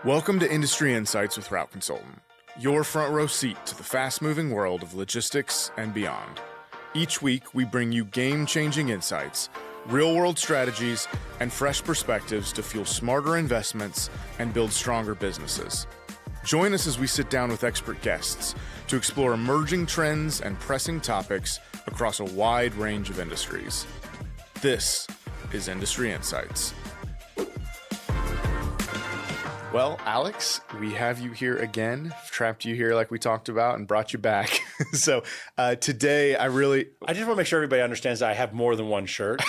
Welcome to Industry Insights with Route Consultant, your front row seat to the fast-moving world of logistics and beyond. Each week, we bring you game-changing insights, real-world strategies, and fresh perspectives to fuel smarter investments and build stronger businesses. Join us as we sit down with expert guests to explore emerging trends and pressing topics across a wide range of industries. This is Industry Insights. Well, Alex, we have you here again, trapped you here like we talked about and brought you back. So today I just want to make sure everybody understands that I have more than one shirt.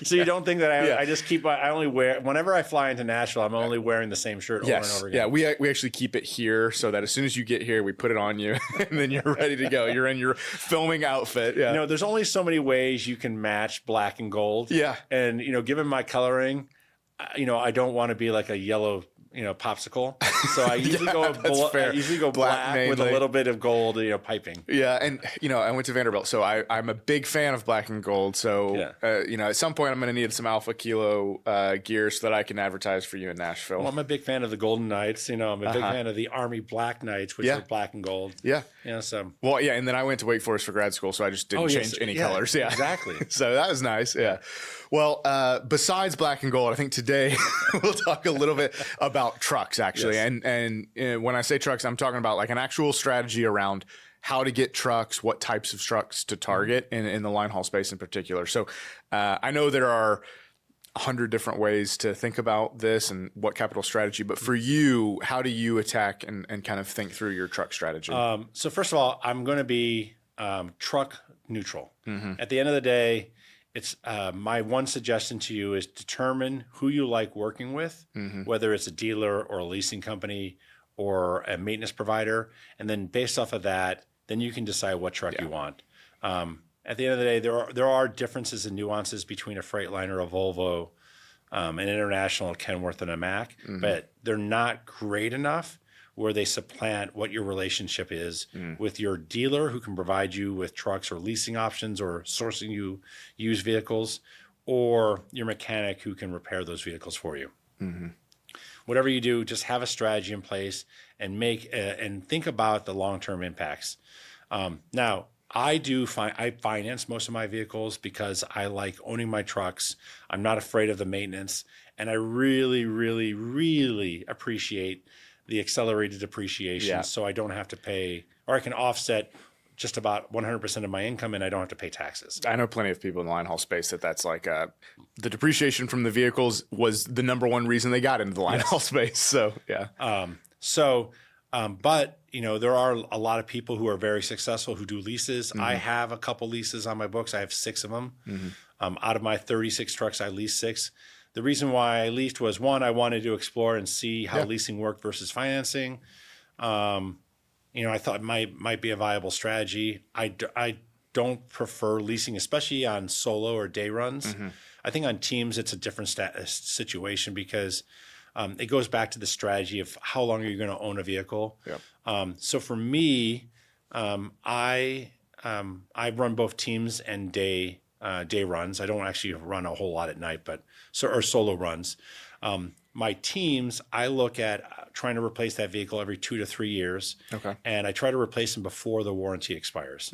So you don't think that I only wear, whenever I fly into Nashville, I'm only wearing the same shirt over and over again. Yeah, we actually keep it here so that as soon as you get here, we put it on you and then you're ready to go. You're in your filming outfit. Yeah. You know, there's only so many ways you can match black and gold. Yeah. And, given my coloring, I don't want to be like a yellow, popsicle. So I usually go black mainly, with a little bit of gold, piping. Yeah, and I went to Vanderbilt, so I'm a big fan of black and gold. So at some point I'm going to need some Alpha Kilo gear so that I can advertise for you in Nashville. Well, I'm a big fan of the Golden Knights. I'm a big fan of the Army Black Knights, which are black and gold. Yeah. So. Well, yeah, and then I went to Wake Forest for grad school, so I just didn't change any colors. Yeah, exactly. So that was nice. Yeah. Well, besides black and gold, I think today we'll talk a little bit about trucks, actually. Yes. And when I say trucks, I'm talking about like an actual strategy around how to get trucks, what types of trucks to target in the line haul space in particular. So I know there are 100 different ways to think about this and what capital strategy, but for you, how do you attack and kind of think through your truck strategy? So first of all, I'm going to be truck neutral. Mm-hmm. At the end of the day, it's my one suggestion to you is determine who you like working with, whether it's a dealer or a leasing company or a maintenance provider. And then based off of that, then you can decide what truck you want. At the end of the day, there are differences and nuances between a Freightliner, a Volvo, an International, a Kenworth, and a Mack, but they're not great enough where they supplant what your relationship is with your dealer who can provide you with trucks or leasing options or sourcing you used vehicles, or your mechanic who can repair those vehicles for you. Mm-hmm. Whatever you do, just have a strategy in place and and think about the long-term impacts. Now, I finance most of my vehicles because I like owning my trucks. I'm not afraid of the maintenance, and I really, really, really appreciate the accelerated depreciation, so I don't have to pay, or I can offset just about 100% of my income, and I don't have to pay taxes. I know plenty of people in the line haul space that's like the depreciation from the vehicles was the number one reason they got into the line haul space. So yeah. But there are a lot of people who are very successful who do leases. I have a couple leases on my books. I have 6 of them. Out of my 36 trucks, I leased 6. The reason why I leased was, one, I wanted to explore and see how leasing worked versus financing. I thought it might be a viable strategy. I don't prefer leasing, especially on solo or day runs. I think on teams, it's a different situation because it goes back to the strategy of how long are you going to own a vehicle. So for me, I run both teams and day runs. I don't actually run a whole lot at night, or solo runs. My teams, I look at trying to replace that vehicle every 2 to 3 years. Okay. And I try to replace them before the warranty expires.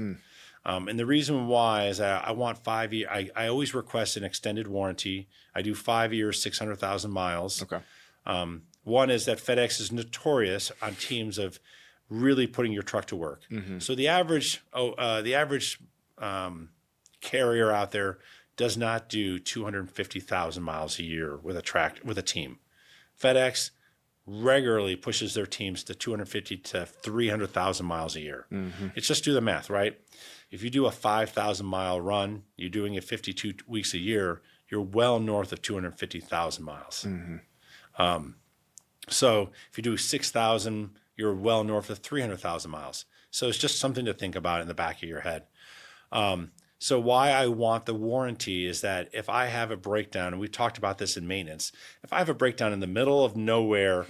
And the reason why is that I want 5 years. I always request an extended warranty. I do 5 years, 600,000 miles. Okay. One is that FedEx is notorious on teams of really putting your truck to work. So the average carrier out there does not do 250,000 miles a year with a team. FedEx regularly pushes their teams to 250 to 300,000 miles a year. It's just do the math, right? If you do a 5,000 mile run, you're doing it 52 weeks a year, you're well north of 250,000 miles. So if you do 6,000, you're well north of 300,000 miles. So it's just something to think about in the back of your head. So why I want the warranty is that if I have a breakdown, and we talked about this in maintenance, if I have a breakdown in the middle of nowhere,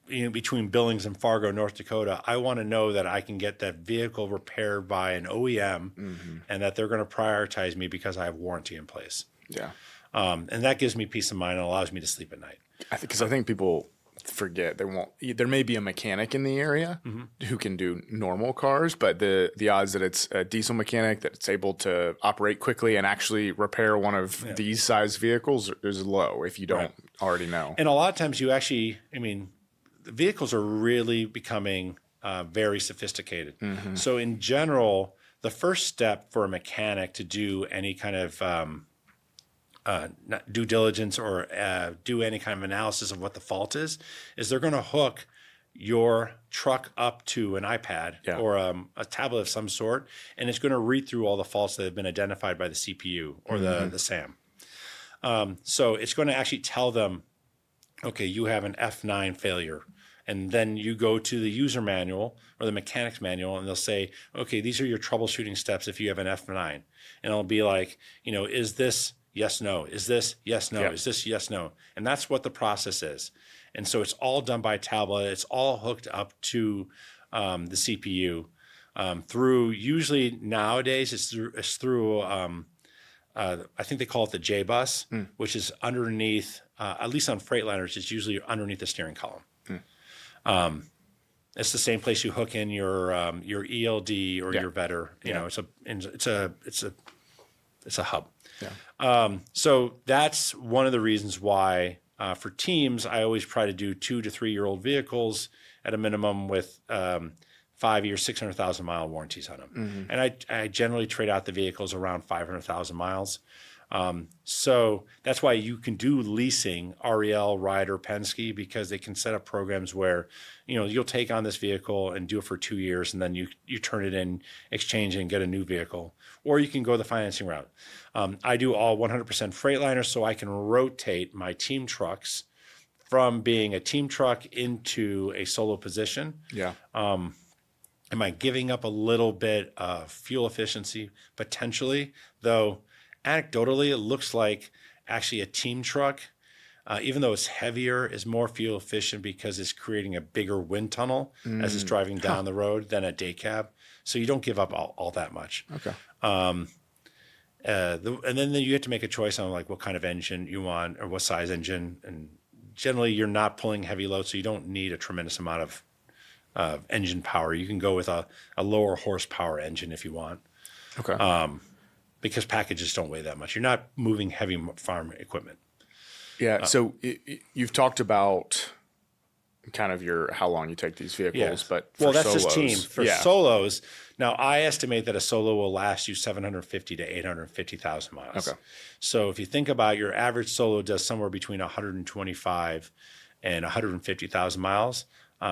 between Billings and Fargo, North Dakota, I want to know that I can get that vehicle repaired by an OEM and that they're going to prioritize me because I have warranty in place. Yeah. Mm-hmm. And that gives me peace of mind and allows me to sleep at night. Because I think people forget there may be a mechanic in the area who can do normal cars, but the odds that it's a diesel mechanic that's able to operate quickly and actually repair one of these size vehicles is low if you don't already know. And a lot of times the vehicles are really becoming very sophisticated. Mm-hmm. So in general, the first step for a mechanic to do any kind of due diligence or do any kind of analysis of what the fault is they're going to hook your truck up to an iPad or a tablet of some sort, and it's going to read through all the faults that have been identified by the CPU or the SAM. So it's going to actually tell them, okay, you have an F9 failure. And then you go to the user manual or the mechanic's manual, and they'll say, okay, these are your troubleshooting steps if you have an F9. And it'll be like, is this yes, no? Is this yes, no? Is this yes, no? And that's what the process is. And so it's all done by tablet. It's all hooked up to the CPU through, usually nowadays, it's through I think they call it the J bus, which is underneath, at least on Freightliners, it's usually underneath the steering column. It's the same place you hook in your ELD or your Vetter. It's a hub. Yeah. So that's one of the reasons why for teams I always try to do 2 to 3 year old vehicles at a minimum with 5 year 600,000 mile warranties on them, and I generally trade out the vehicles around 500,000 miles. So that's why you can do leasing, REL, Ryder, Penske, because they can set up programs where, you'll take on this vehicle and do it for 2 years, and then you turn it in, exchange it, and get a new vehicle. Or you can go the financing route. I do all 100% Freightliner, so I can rotate my team trucks from being a team truck into a solo position. Yeah. Am I giving up a little bit of fuel efficiency? Potentially, though. Anecdotally, it looks like actually a team truck, even though it's heavier, is more fuel efficient because it's creating a bigger wind tunnel as it's driving down the road than a day cab. So you don't give up all that much. Okay. And then you have to make a choice on like what kind of engine you want or what size engine. And generally, you're not pulling heavy loads, so you don't need a tremendous amount of engine power. You can go with a lower horsepower engine if you want. Okay. Because packages don't weigh that much. You're not moving heavy farm equipment. Yeah. So you've talked about kind of how long you take these vehicles, but for that's solos, just team. For solos, now I estimate that a solo will last you 750 to 850,000 miles. Okay. So if you think about your average solo does somewhere between 125 and 150,000 miles.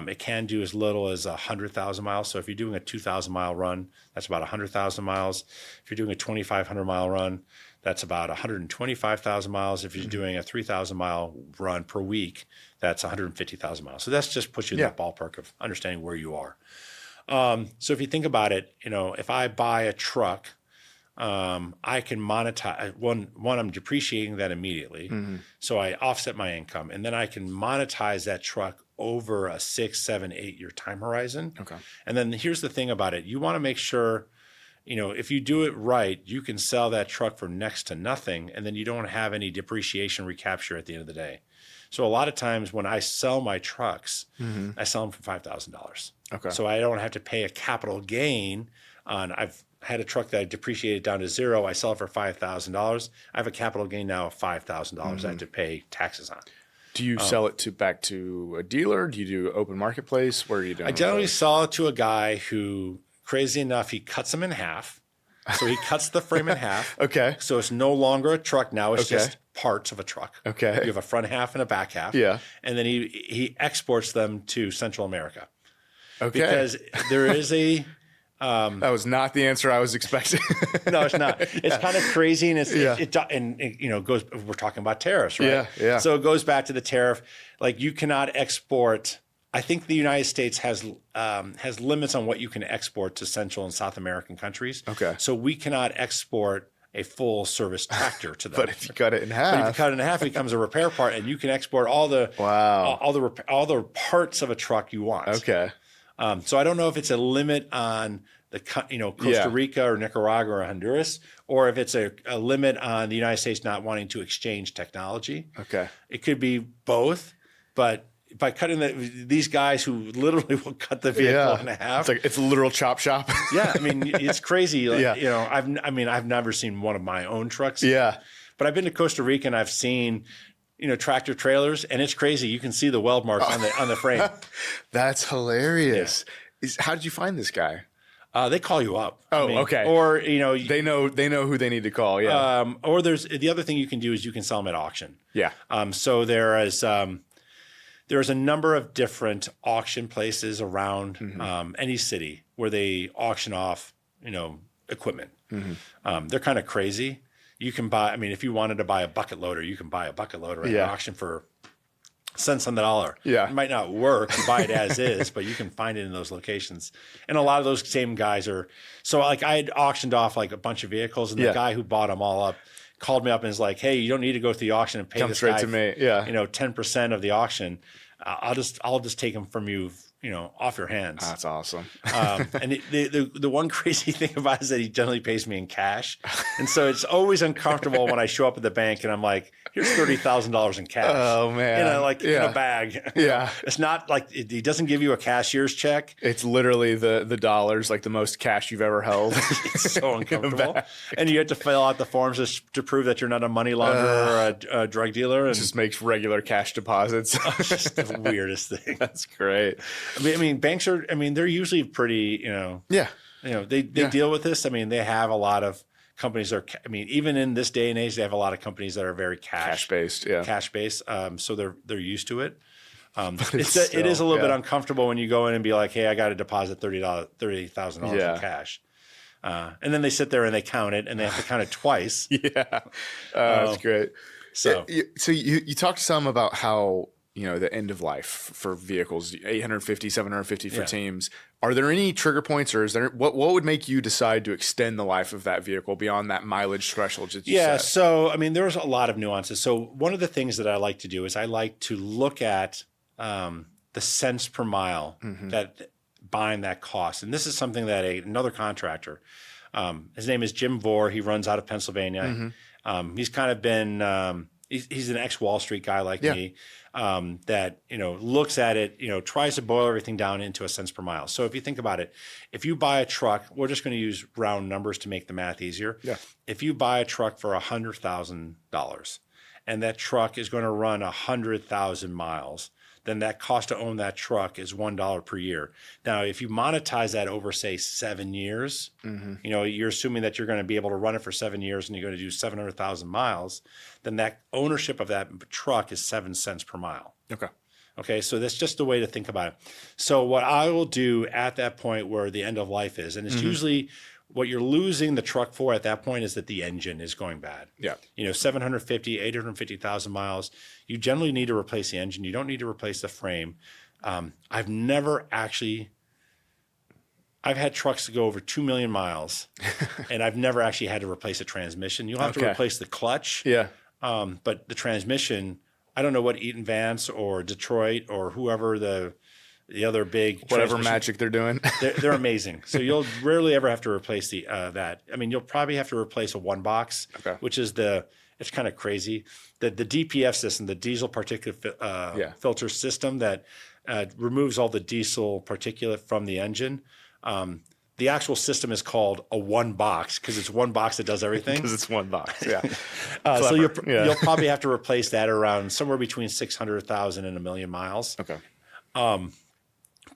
It can do as little as 100,000 miles. So if you're doing a 2,000 mile run, that's about 100,000 miles. If you're doing a 2,500 mile run, that's about 125,000 miles. If you're doing a 3,000 mile run per week, that's 150,000 miles. So that's just puts you in the ballpark of understanding where you are. So if you think about it, if I buy a truck, I can monetize one. I'm depreciating that immediately, so I offset my income, and then I can monetize that truck over a 6, 7, 8 year time horizon. Okay. And then here's the thing about it: you want to make sure, if you do it right, you can sell that truck for next to nothing, and then you don't have any depreciation recapture at the end of the day. So a lot of times when I sell my trucks, I sell them for $5,000. Okay. So I don't have to pay a capital gain on. I've had a truck that I depreciated down to zero. I sell it for $5,000. I have a capital gain now of $5,000 I have to pay taxes on. Do you sell it back to a dealer? Do you do open marketplace? Where are you doing? I generally sell it to a guy who, crazy enough, he cuts them in half. So he cuts the frame in half. Okay. So it's no longer a truck. Now it's just parts of a truck. Okay. You have a front half and a back half. Yeah. And then he exports them to Central America. Okay. Because there is a... that was not the answer I was expecting. No, it's not. It's kind of crazy, and it goes. We're talking about tariffs, right? Yeah, yeah. So it goes back to the tariff. Like you cannot export. I think the United States has limits on what you can export to Central and South American countries. Okay. So we cannot export a full service tractor to them. But if you cut it in half, it becomes a repair part, and you can export all the all the parts of a truck you want. Okay. So I don't know if it's a limit on Costa Rica or Nicaragua or Honduras, or if it's a limit on the United States not wanting to exchange technology. Okay. It could be both, but by cutting these guys who literally will cut the vehicle in half. It's a literal chop shop. Yeah. I mean, it's crazy. Yeah. I've never seen one of my own trucks. Yeah. But I've been to Costa Rica and I've seen, tractor trailers, and it's crazy. You can see the weld marks on the frame. That's hilarious. Yeah. How did you find this guy? They call you up. Okay. Or they know who they need to call. Yeah. Or there's the other thing you can do is you can sell them at auction. Yeah. So there's a number of different auction places around any city where they auction off equipment. They're kind of crazy. You can buy. If you wanted to buy a bucket loader, you can buy a bucket loader at an auction for cents on the dollar. Yeah. It might not work. You buy it as is, but you can find it in those locations. And a lot of those same guys are. So I had auctioned off a bunch of vehicles, and the guy who bought them all up called me up and is like, "Hey, you don't need to go through the auction and pay this straight guy, to me. Yeah. 10% of the auction. I'll just take them from you, off your hands." That's awesome. And the one crazy thing about it is that he generally pays me in cash. And so it's always uncomfortable when I show up at the bank and I'm like, here's $30,000 in cash. Oh man. In a bag. Yeah. It's not like he doesn't give you a cashier's check. It's literally the dollars, the most cash you've ever held. It's so uncomfortable. And you have to fill out the forms to prove that you're not a money launderer or a drug dealer. And it just makes regular cash deposits. It's just the weirdest thing. That's great. Banks are, they're usually pretty, they deal with this. They have a lot of companies that are, even in this day and age, they have a lot of companies that are very cash based. Yeah. Cash based. So they're used to it. It is a little bit uncomfortable when you go in and be like, hey, I got to deposit $30,000 in cash. And then they sit there and they count it and they have to count it twice. Yeah. That's great. So you talked some about how, the end of life for vehicles, 850, 750 for teams. Are there any trigger points, or is there what would make you decide to extend the life of that vehicle beyond that mileage threshold that you set? So there's a lot of nuances. So one of the things that I like to do is I like to look at the cents per mile that buying that cost. And this is something that another contractor, his name is Jim Vore. He runs out of Pennsylvania. He's kind of been he's an ex-Wall Street guy like me. That looks at it, tries to boil everything down into a cents per mile. So if you think about it, if you buy a truck, we're just going to use round numbers to make the math easier. Yeah. If you buy a truck for $100,000 and that truck is going to run 100,000 miles, then that cost to own that truck is $1 per year. Now, if you monetize that over, say, 7 years, you're assuming that you're going to be able to run it for 7 years and you're going to do 700,000 miles, then that ownership of that truck is 7 cents per mile. Okay, so that's just the way to think about it. So what I will do at that point where the end of life is, and it's usually what you're losing the truck for at that point is that the engine is going bad. Yeah. 750, 850,000 miles. You generally need to replace the engine. You don't need to replace the frame. I've had trucks that go over 2 million miles and I've never actually had to replace a transmission. You'll have to replace the clutch. Yeah. But the transmission, I don't know what Eaton Vance or Detroit or whoever the other big whatever magic they're doing. they're amazing. So you'll rarely ever have to replace that. You'll probably have to replace a one box, which is it's kind of crazy. The DPF system, the diesel particulate filter system that removes all the diesel particulate from the engine. The actual system is called a one box because it's one box that does everything. Because it's one box, yeah. So you'll probably have to replace that around somewhere between 600,000 and 1 million miles. Okay.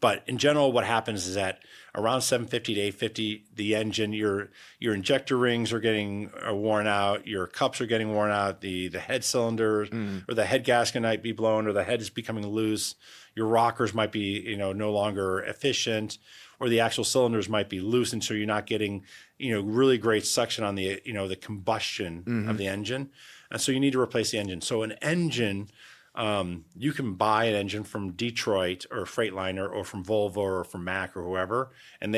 But in general, what happens is that around 750 to 850, the engine, your injector rings are getting worn out, your cups are getting worn out, the head cylinders or the head gasket might be blown, or the head is becoming loose. Your rockers might be no longer efficient, or the actual cylinders might be loose, and so you're not getting really great suction on the the combustion of the engine, and so you need to replace the engine. So an engine. You can buy an engine from Detroit or Freightliner or from Volvo or from Mack or whoever, and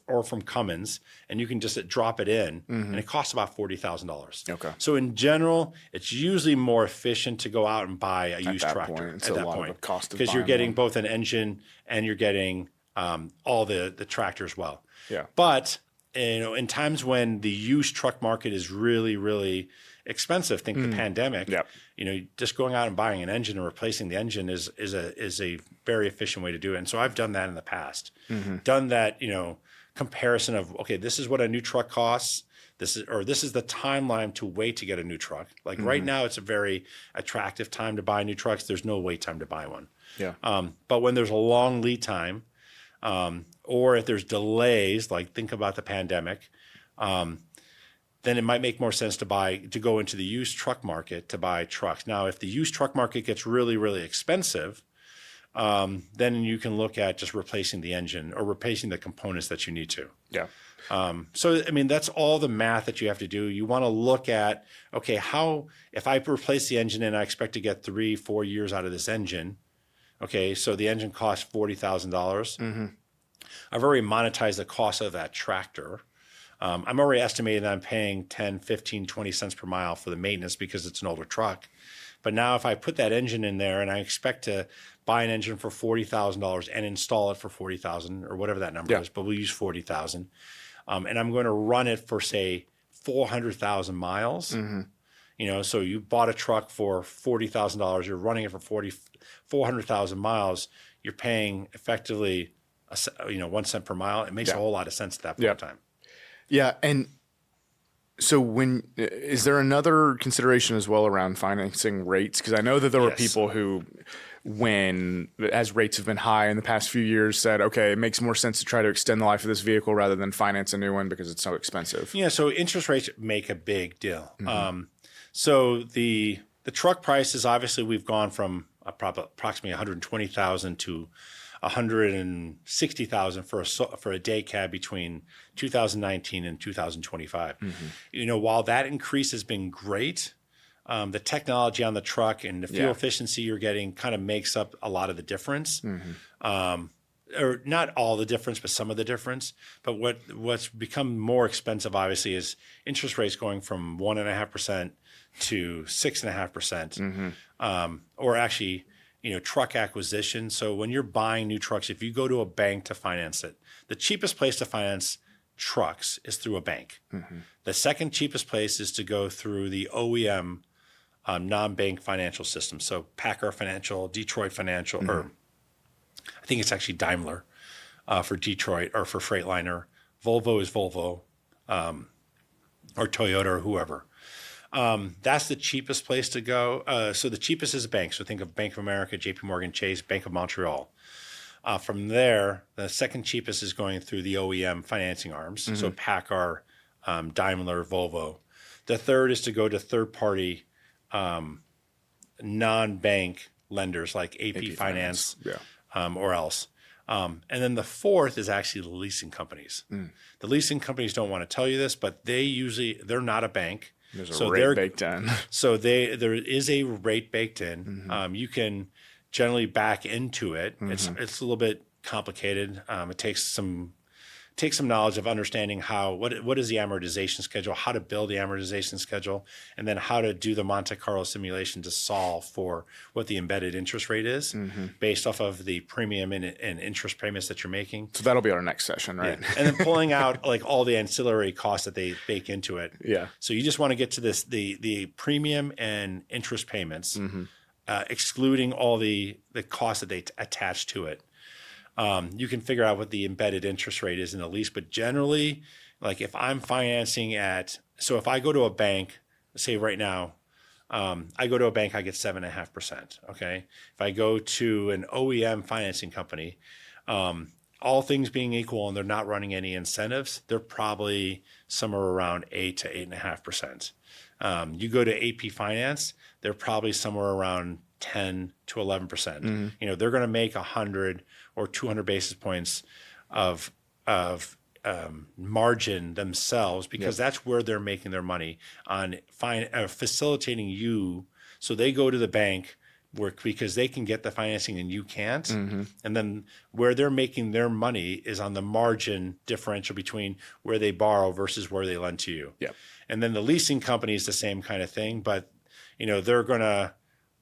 or from Cummins, and you can just drop it in, and it costs about $40,000. Okay. So in general, it's usually more efficient to go out and buy a used tractor at that point, because you're getting both an engine and you're getting all the tractors well. Yeah. But in times when the used truck market is really, really expensive, think the pandemic. Yep. Just going out and buying an engine and replacing the engine is a very efficient way to do it. And so I've done that in the past. Done that, comparison of, okay, this is what a new truck costs. This is the timeline to wait to get a new truck. Like right now, it's a very attractive time to buy new trucks. There's no wait time to buy one. Yeah. But when there's a long lead time, or if there's delays, like think about the pandemic, then it might make more sense to go into the used truck market to buy trucks. Now, if the used truck market gets really, really expensive, then you can look at just replacing the engine or replacing the components that you need to. Yeah. So, that's all the math that you have to do. You want to look at, okay, if I replace the engine and I expect to get 3-4 years out of this engine, okay, so the engine costs $40,000. I've already monetized the cost of that tractor. I'm already estimating that I'm paying 10, 15, 20 cents per mile for the maintenance because it's an older truck. But now if I put that engine in there and I expect to buy an engine for $40,000 and install it for $40,000 or whatever that number is, but we'll use $40,000. And I'm going to run it for, say, 400,000 miles. So you bought a truck for $40,000. You're running it for 400,000 miles. You're paying effectively, 1 cent per mile. It makes a whole lot of sense at that point in time. Yeah. And so is there another consideration as well around financing rates? Because I know that there were people who, as rates have been high in the past few years, said, okay, it makes more sense to try to extend the life of this vehicle rather than finance a new one because it's so expensive. Yeah. So interest rates make a big deal. So the truck prices, obviously we've gone from approximately 120,000 to 160,000 for a day cab between 2019 and 2025. While that increase has been great, the technology on the truck and the fuel efficiency you're getting kind of makes up a lot of the difference. Or not all the difference, but some of the difference. But what's become more expensive, obviously, is interest rates going from 1.5% to 6.5%, or actually, truck acquisition. So when you're buying new trucks, if you go to a bank to finance it, the cheapest place to finance trucks is through a bank. The second cheapest place is to go through the OEM non-bank financial system. So Packer Financial, Detroit Financial, or I think it's actually Daimler for Detroit or for Freightliner. Volvo is Volvo, or Toyota or whoever. That's the cheapest place to go. So the cheapest is a bank. So think of Bank of America, JP Morgan Chase, Bank of Montreal. From there, the second cheapest is going through the OEM financing arms. So PACCAR, Daimler, Volvo. The third is to go to third-party non-bank lenders like AP Finance or else. And then the fourth is actually the leasing companies. The leasing companies don't want to tell you this, but they're not a bank. There's a rate baked in. So there is a rate baked in. You can generally back into it. It's a little bit complicated. It takes some knowledge of understanding what is the amortization schedule, how to build the amortization schedule, and then how to do the Monte Carlo simulation to solve for what the embedded interest rate is based off of the premium and interest payments that you're making. So that'll be our next session, right? Yeah. And then pulling out like all the ancillary costs that they bake into it. Yeah. So you just want to get to the premium and interest payments, excluding all the costs that they attach to it. You can figure out what the embedded interest rate is in a lease, but generally, like if I'm financing so if I go to a bank, say right now, I go to a bank, I get 7.5%. Okay. If I go to an OEM financing company, all things being equal, and they're not running any incentives, they're probably somewhere around 8 to 8.5%. You go to AP Finance, they're probably somewhere around 10 to 11%. They're going to make 100 or 200 basis points of margin themselves because that's where they're making their money on facilitating you. So they go to the bank because they can get the financing and you can't. And then where they're making their money is on the margin differential between where they borrow versus where they lend to you. And then the leasing company is the same kind of thing, but they're going to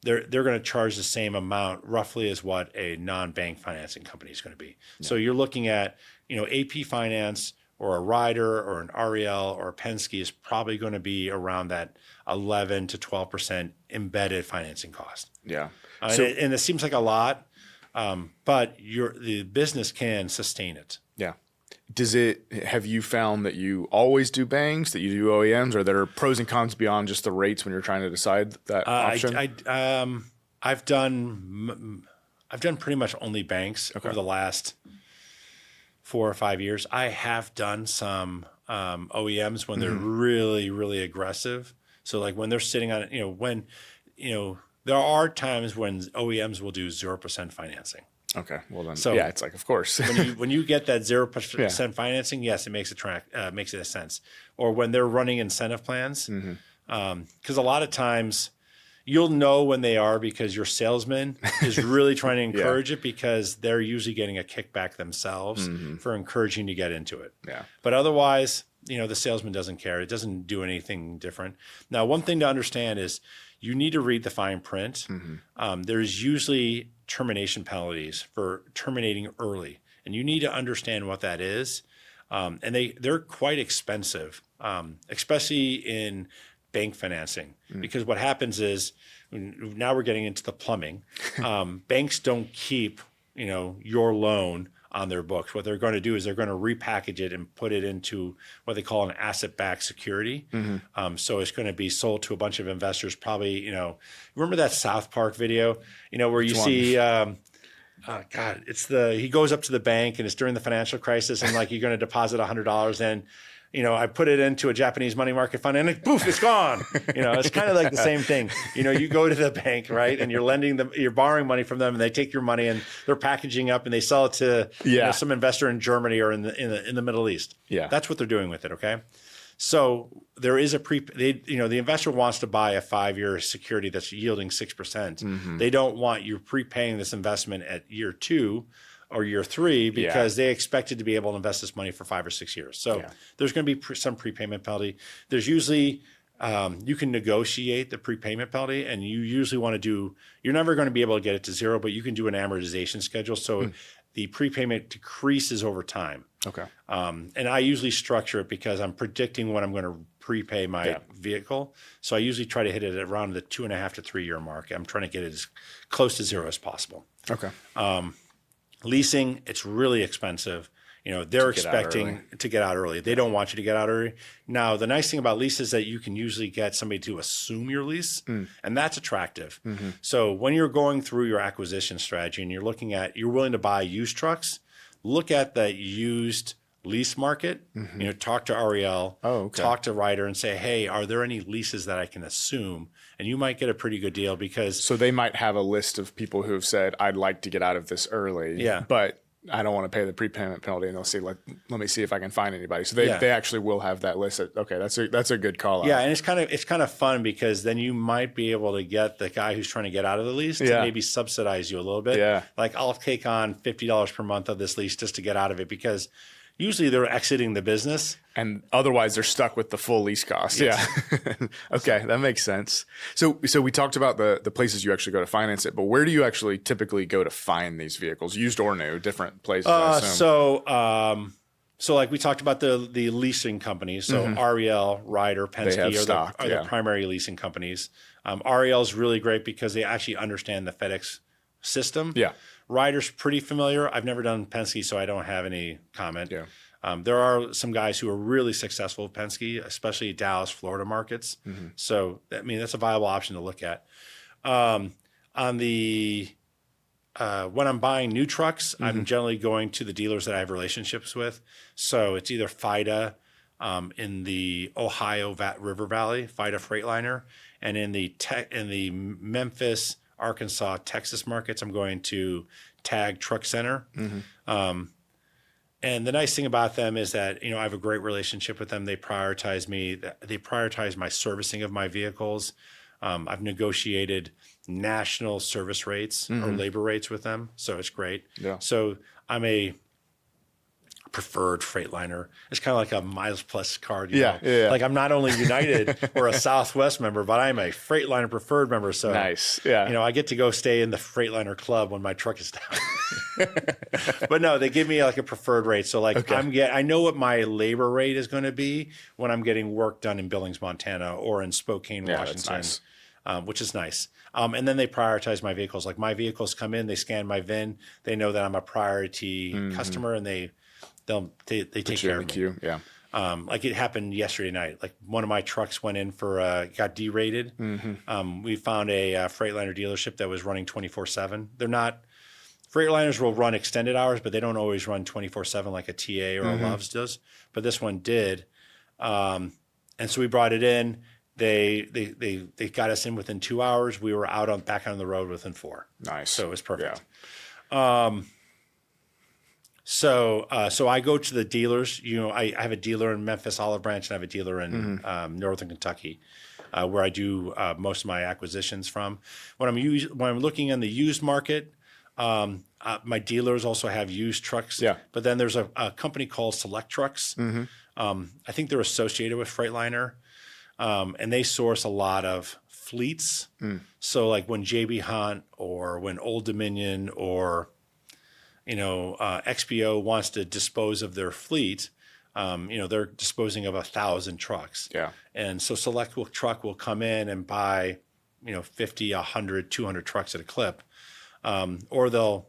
they're going to charge the same amount roughly as what a non-bank financing company is going to be. Yeah. So you're looking at, AP Finance or a Ryder or an REL or a Penske is probably going to be around that 11 to 12% embedded financing cost. Yeah. And it seems like a lot, but the business can sustain it. Yeah. Have you found that you always do banks, that you do OEMs, or there are pros and cons beyond just the rates when you're trying to decide that option? I've done pretty much only banks over the last 4 or 5 years. I have done some OEMs when they're really, really aggressive. So like when they're sitting on, there are times when OEMs will do 0% financing. Okay. Well then, so it's like, of course. when you get that 0% financing, yes, it makes makes it a sense. Or when they're running incentive plans, because a lot of times you'll know when they are because your salesman is really trying to encourage it because they're usually getting a kickback themselves for encouraging you to get into it. Yeah. But otherwise, the salesman doesn't care. It doesn't do anything different. Now, one thing to understand is you need to read the fine print. There's usually termination penalties for terminating early, and you need to understand what that is. And they're quite expensive, especially in bank financing, because what happens is now we're getting into the plumbing. Banks don't keep your loan on their books. What they're going to do is they're going to repackage it and put it into what they call an asset-backed security. So it's going to be sold to a bunch of investors. Probably, remember that South Park video, where you see, he goes up to the bank and it's during the financial crisis and like you're going to deposit $100 and I put it into a Japanese money market fund and poof, it's gone. It's kind of like the same thing. You go to the bank, right? And you're borrowing money from them and they take your money and they're packaging up and they sell it to some investor in Germany or in the Middle East. Yeah. That's what they're doing with it. Okay. So there is the investor wants to buy a 5-year security that's yielding 6%. They don't want you prepaying this investment at year 2 or year 3 because they expected to be able to invest this money for 5 or 6 years. So there's going to be some prepayment penalty. There's usually you can negotiate the prepayment penalty, and you usually want to you're never going to be able to get it to 0, but you can do an amortization schedule. So the prepayment decreases over time. Okay. And I usually structure it because I'm predicting when I'm going to prepay my vehicle. So I usually try to hit it at around the 2.5 to 3 year mark. I'm trying to get it as close to 0 as possible. Okay. Leasing, it's really expensive. They're expecting to get out early. They don't want you to get out early. Now, the nice thing about lease is that you can usually get somebody to assume your lease, and that's attractive. So when you're going through your acquisition strategy and you're willing to buy used trucks, look at the used lease market. Talk to REL, talk to Ryder and say, hey, are there any leases that I can assume? And you might get a pretty good deal because... So they might have a list of people who have said, I'd like to get out of this early, but I don't want to pay the prepayment penalty. And they'll say, let me see if I can find anybody. So they actually will have that list. That's a good call out. Yeah, and it's kind of fun because then you might be able to get the guy who's trying to get out of the lease to maybe subsidize you a little bit. Yeah. Like I'll take on $50 per month of this lease just to get out of it because usually they're exiting the business. And otherwise they're stuck with the full lease cost. Yes. Yeah. Okay. That makes sense. So we talked about the places you actually go to finance it, but where do you actually typically go to find these vehicles, used or new, different places? So like we talked about the leasing companies. So REL, Ryder, Penske are the primary leasing companies. REL is really great because they actually understand the FedEx system. Yeah. Ryder's pretty familiar. I've never done Penske, so I don't have any comment. Yeah. There are some guys who are really successful with Penske, especially Dallas, Florida markets. So, that's a viable option to look at. When I'm buying new trucks, I'm generally going to the dealers that I have relationships with. So it's either FIDA in the Ohio River Valley, FIDA Freightliner, and in the Memphis, Arkansas, Texas markets, I'm going to Tag Truck Center. And the nice thing about them is that, I have a great relationship with them. They prioritize me. They prioritize my servicing of my vehicles. I've negotiated national service rates or labor rates with them. So it's great. Yeah. So I'm a preferred Freightliner. It's kind of like a miles plus card. Yeah. Like I'm not only United or a Southwest member, but I'm a Freightliner preferred member. So nice. Yeah. I get to go stay in the Freightliner club when my truck is down. But no, they give me like a preferred rate. So like I know what my labor rate is going to be when I'm getting work done in Billings, Montana, or in Spokane, Washington, that's nice. which is nice. And then they prioritize my vehicles. Like my vehicles come in, they scan my VIN, they know that I'm a priority customer, and they take care of me. Queue. Yeah. Like it happened yesterday night. Like one of my trucks went in got derated. We found a Freightliner dealership that was running 24/7. They're not, Freightliners will run extended hours, but they don't always run 24/7 like a TA or a Love's does. But this one did. And so we brought it in. They got us in within 2 hours. We were back on the road within 4. Nice. So it was perfect. Yeah. So I go to the dealers. I have a dealer in Memphis, Olive Branch, and I have a dealer in Northern Kentucky, where I do most of my acquisitions from. When I'm looking in the used market, my dealers also have used trucks. Yeah. But then there's a company called Select Trucks. I think they're associated with Freightliner, and they source a lot of fleets. So like when JB Hunt or when Old Dominion or XPO wants to dispose of their fleet, they're disposing of 1,000 trucks. Yeah. And so Select Truck will come in and buy, 50, 100, 200 trucks at a clip. Or they'll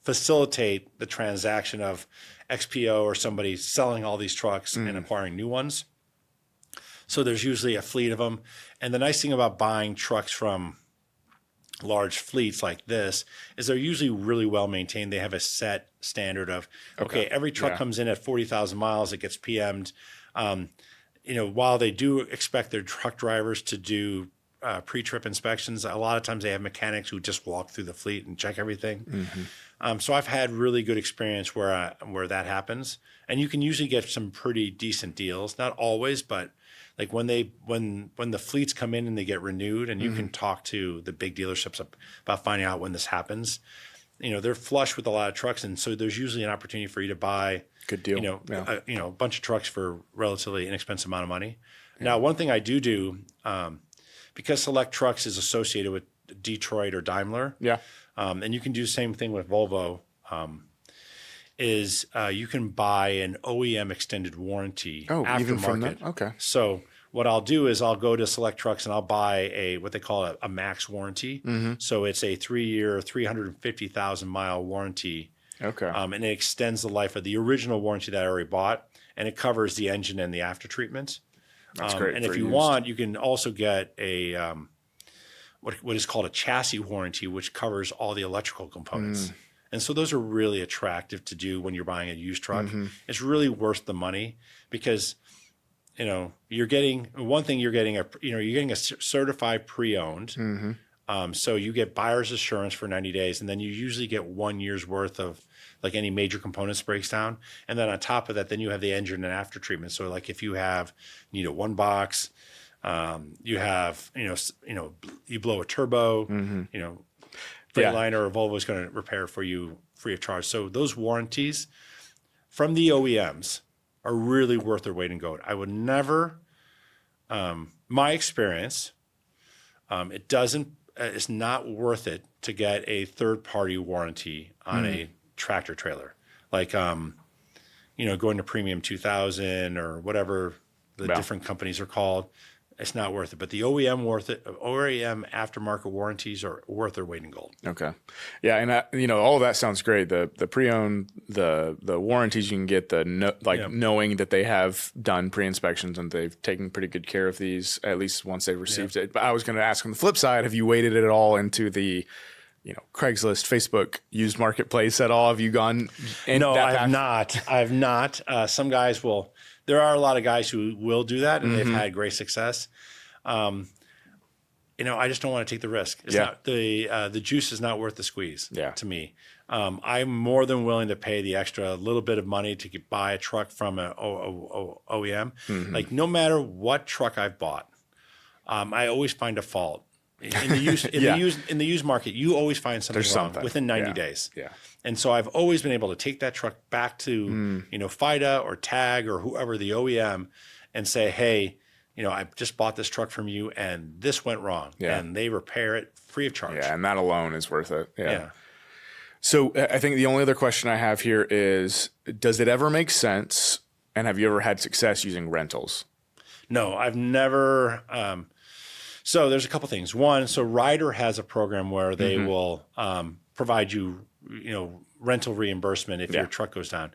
facilitate the transaction of XPO or somebody selling all these trucks and acquiring new ones. So there's usually a fleet of them. And the nice thing about buying trucks from large fleets like this is they're usually really well maintained. They have a set standard of, every truck comes in at 40,000 miles, it gets PM'd. While they do expect their truck drivers to do pre-trip inspections, a lot of times they have mechanics who just walk through the fleet and check everything. So I've had really good experience where that happens, and you can usually get some pretty decent deals. Not always, but like when the fleets come in and they get renewed, and you can talk to the big dealerships about finding out when this happens. They're flush with a lot of trucks, and so there's usually an opportunity for you to buy good deal. A bunch of trucks for relatively inexpensive amount of money. Now, one thing I do. Because Select Trucks is associated with Detroit or Daimler, and you can do the same thing with Volvo, you can buy an OEM extended warranty aftermarket. Even from that? Okay. So what I'll do is I'll go to Select Trucks and I'll buy what they call a max warranty. So it's a 3-year, 350,000 mile warranty. Okay. And it extends the life of the original warranty that I already bought, and it covers the engine and the after treatment. That's great. And if you want, you can also get a what is called a chassis warranty, which covers all the electrical components. And so those are really attractive to do when you're buying a used truck. It's really worth the money because you're getting a certified pre-owned. So you get buyer's assurance for 90 days, and then you usually get 1 year's worth of like any major components breaks down. And then on top of that, then you have the engine and after treatment. So like if you need a one box, you have, you blow a turbo, Freightliner or Volvo is going to repair for you free of charge. So those warranties from the OEMs are really worth their weight in gold. I would never, my experience, it's not worth it to get a third party warranty on a tractor trailer, like going to Premium 2000 or whatever the different companies are called. It's not worth it, but the OEM aftermarket warranties are worth their weight in gold. Okay, yeah, and all of that sounds great. The pre-owned, the warranties you can get, knowing that they have done pre-inspections and they've taken pretty good care of these, at least once they've received it. But I was going to ask on the flip side, have you weighted it all into the Craigslist, Facebook used marketplace at all? Have you gone? No, I have not. I have not. Some guys will. There are a lot of guys who will do that, and they've had great success. I just don't want to take the risk. It's not the juice is not worth the squeeze. To me, I'm more than willing to pay the extra little bit of money to buy a truck from an OEM. Like no matter what truck I've bought, I always find a fault. in the used market, you always find something within 90 days. Yeah. And so I've always been able to take that truck back to, FIDA or TAG or whoever, the OEM, and say, hey, I just bought this truck from you and this went wrong. Yeah. And they repair it free of charge. Yeah. And that alone is worth it. Yeah. So I think the only other question I have here is, does it ever make sense? And have you ever had success using rentals? No, I've never. So there's a couple things. One, so Ryder has a program where they will provide you, rental reimbursement if your truck goes down.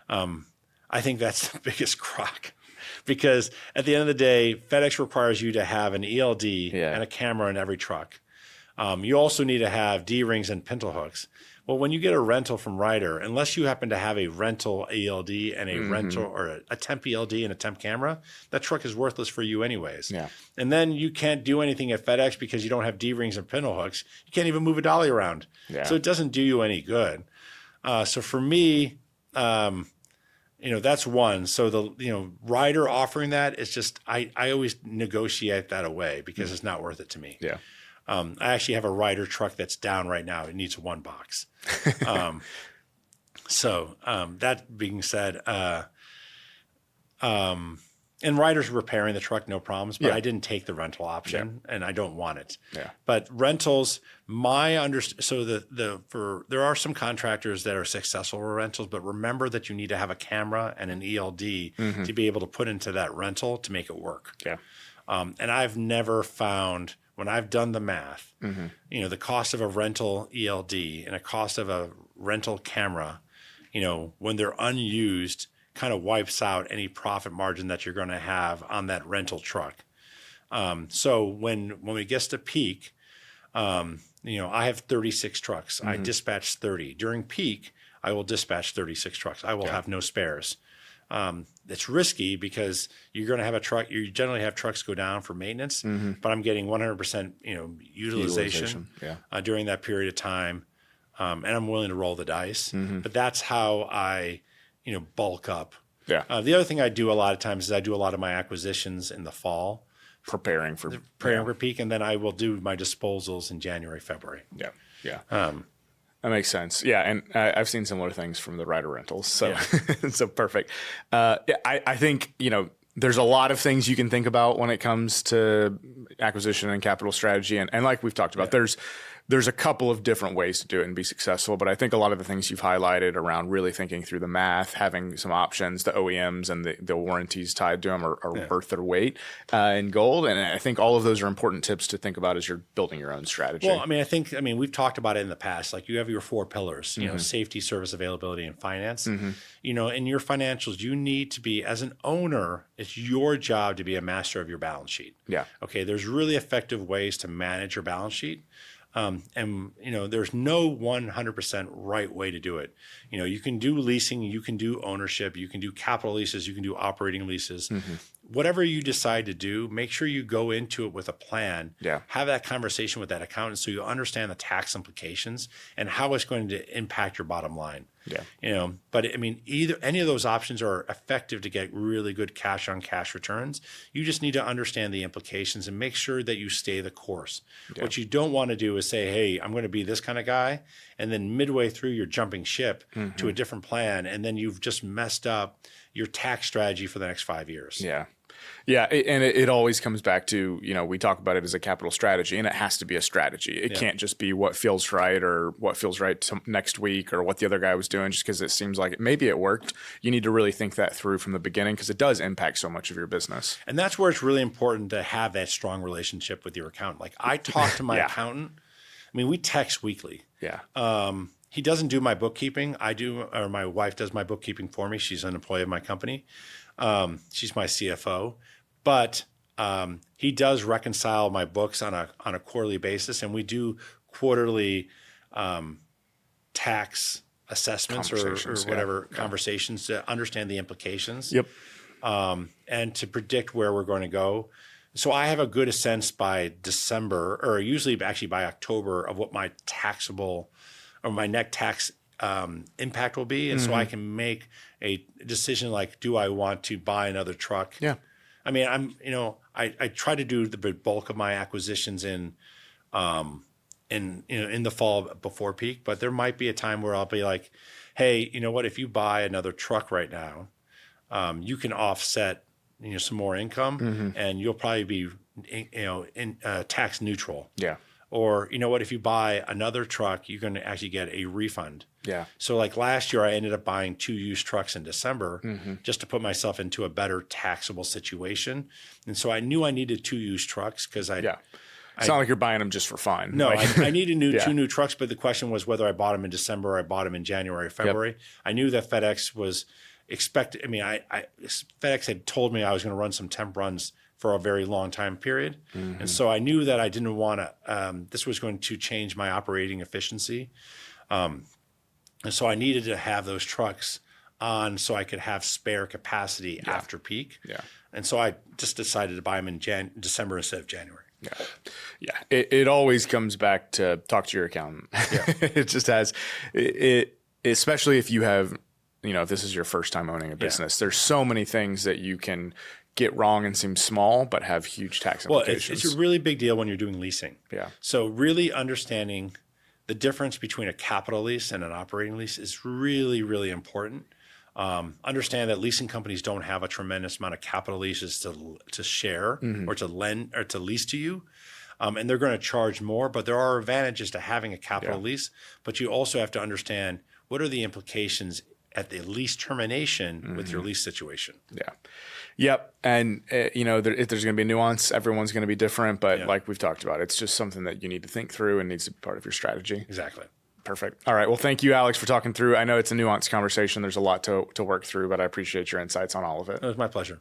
I think that's the biggest crock, because at the end of the day, FedEx requires you to have an ELD and a camera in every truck. You also need to have D-rings and pintle hooks. Well, when you get a rental from Ryder, unless you happen to have a rental ELD and a rental or a temp ELD and a temp camera, that truck is worthless for you anyways. Yeah. And then you can't do anything at FedEx because you don't have D-rings and pintle hooks. You can't even move a dolly around. Yeah. So it doesn't do you any good. So for me, that's one. So the, Ryder offering that is just, I always negotiate that away because it's not worth it to me. Yeah. I actually have a Ryder truck that's down right now. It needs one box. So that being said, and Ryder's repairing the truck, no problems, but I didn't take the rental option and I don't want it. Yeah. But rentals, there are some contractors that are successful with rentals, but remember that you need to have a camera and an ELD to be able to put into that rental to make it work. Yeah. And I've never found, when I've done the math, the cost of a rental ELD and a cost of a rental camera, when they're unused, kind of wipes out any profit margin that you're going to have on that rental truck. So when we get to peak, I have 36 trucks. I dispatch 30. During peak, I will dispatch 36 trucks. I will have no spares. It's risky because you're going to have a truck. You generally have trucks go down for maintenance, but I'm getting 100%, utilization during that period of time. And I'm willing to roll the dice, but that's how I, bulk up. Yeah. The other thing I do a lot of times is I do a lot of my acquisitions in the fall, preparing for peak, and then I will do my disposals in January, February. Yeah. Yeah. That makes sense. Yeah. And I've seen similar things from the Ryder rentals. So, so perfect. I think, there's a lot of things you can think about when it comes to acquisition and capital strategy. And like we've talked about, there's a couple of different ways to do it and be successful. But I think a lot of the things you've highlighted around really thinking through the math, having some options, the OEMs and the warranties tied to them are worth their weight in gold. And I think all of those are important tips to think about as you're building your own strategy. Well, we've talked about it in the past. Like you have your 4 pillars, safety, service, availability, and finance. In your financials, you need to be, as an owner, it's your job to be a master of your balance sheet. Yeah. Okay. There's really effective ways to manage your balance sheet. There's no 100% right way to do it. You can do leasing, you can do ownership, you can do capital leases, you can do operating leases. Whatever you decide to do, make sure you go into it with a plan. Yeah. Have that conversation with that accountant so you understand the tax implications and how it's going to impact your bottom line. Yeah. But any of those options are effective to get really good cash on cash returns. You just need to understand the implications and make sure that you stay the course. Yeah. What you don't want to do is say, hey, I'm going to be this kind of guy. And then midway through you're jumping ship to a different plan. And then you've just messed up your tax strategy for the next 5 years. Yeah. Yeah. And it always comes back to, we talk about it as a capital strategy, and it has to be a strategy. It can't just be what feels right or what feels right next week or what the other guy was doing just because it seems like maybe it worked. You need to really think that through from the beginning because it does impact so much of your business. And that's where it's really important to have that strong relationship with your accountant. Like I talk to my accountant. We text weekly. Yeah. He doesn't do my bookkeeping. I do, or my wife does my bookkeeping for me. She's an employee of my company. She's my CFO, but he does reconcile my books on a quarterly basis, and we do quarterly tax assessments or whatever conversations to understand the implications. Yep. And to predict where we're going to go. So I have a good sense by December, or usually actually by October, of what my taxable or my net tax impact will be. And so I can make a decision like, do I want to buy another truck? Yeah. I try to do the bulk of my acquisitions in in the fall before peak. But there might be a time where I'll be like, hey, you know what? If you buy another truck right now, you can offset some more income, and you'll probably be tax neutral. Yeah. Or you know what? If you buy another truck, you're going to actually get a refund. Yeah. So like last year, I ended up buying 2 used trucks in December just to put myself into a better taxable situation. And so I knew I needed 2 used trucks because It's not like you're buying them just for fun. No, Like, I needed 2 new trucks, but the question was whether I bought them in December or I bought them in January or February. Yep. I knew that FedEx was expected. I mean, FedEx had told me I was going to run some temp runs for a very long time period. And so I knew that I didn't want to, this was going to change my operating efficiency. And so I needed to have those trucks on so I could have spare capacity after peak. Yeah. And so I just decided to buy them in December instead of January. Yeah. Yeah. It always comes back to talk to your accountant. Yeah. It just has it, especially if you have, if this is your first time owning a business, there's so many things that you can get wrong and seem small, but have huge tax implications. Well, it's a really big deal when you're doing leasing. Yeah. So really understanding the difference between a capital lease and an operating lease is really, really important. Understand that leasing companies don't have a tremendous amount of capital leases to share or to lend or to lease to you. And they're going to charge more, but there are advantages to having a capital lease. But you also have to understand what are the implications at the lease termination with your lease situation. Yeah. Yep. And, if there's going to be nuance, everyone's going to be different. But like we've talked about, it's just something that you need to think through and needs to be part of your strategy. Exactly. Perfect. All right. Well, thank you, Alex, for talking through. I know it's a nuanced conversation. There's a lot to work through, but I appreciate your insights on all of it. It was my pleasure.